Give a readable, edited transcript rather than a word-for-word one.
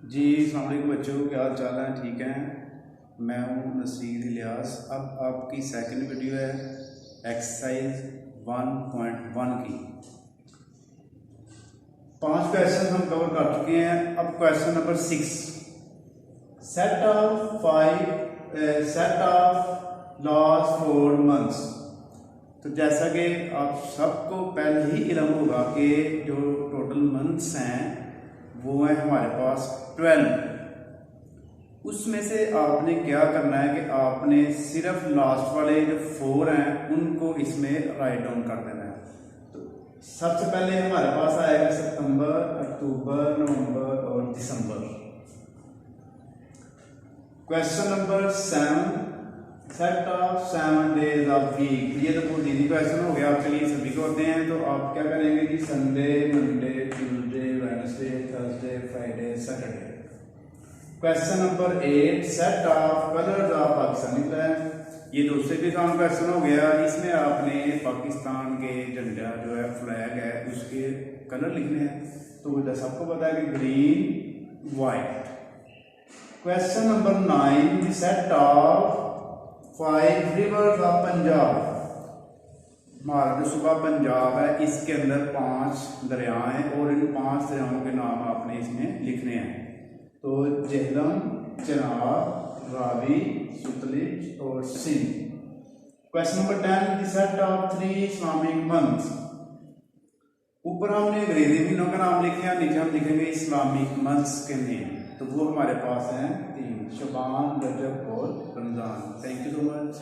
जी अस्सलाम वालेकुम बच्चों, क्या हाल चाल है? ठीक हैं। मैं हूँ नसीर इलियास। अब आपकी सेकंड वीडियो है एक्सरसाइज 1.1 की। 5 क्वेश्चन हम कवर कर चुके हैं। अब question number 6, set of last 4 months. तो जैसा कि आप सबको पहले ही इल्म होगा कि जो टोटल मंथ्स हैं वो है हमारे पास 12। उसमें से आपने क्या करना है कि आपने सिर्फ लास्ट वाले जो 4 हैं उनको इसमें राइट डाउन कर देना है। तो सबसे पहले हमारे पास आएगा सितंबर, अक्टूबर, नवंबर और दिसंबर। Question number 7, set of 7 days of week. ये तो बहुत इजी क्वेश्चन हो गया आपके लिए, सभी को होते हैं। तो आप क्या करेंगे कि Sunday, Monday, Tuesday, Wednesday, Thursday, Friday, Saturday. Question number 8, set of colours of Pakistani flag. ये दूसरे भी काम क्वेश्चन हो गया। इसमें आपने पाकिस्तान के झंडा जो है, फ्लैग है, उसके कलर लिखने हैं। तो जैसा सबको पता है कि green, white. Question number 9, set of 5 reverse of Punjab. हमारा जो सुबह पंजाब है इसके अंदर 5 दरिया हैं और इन 5 दरियाओं के नाम आपने इसमें लिखने हैं। तो झेलम, चनाब, रावी, सतलुज और Sindh. Question number 10, set of 3 Islamic months. ऊपर हमने अंग्रेजी महीनों का नाम लिखे हैं, नीचे हम लिखेंगे इस्लामिक मंथ्स के नेम। तो वो हमारे पास हैं 3, शबान, रजब और Ramzan. Thank you so much.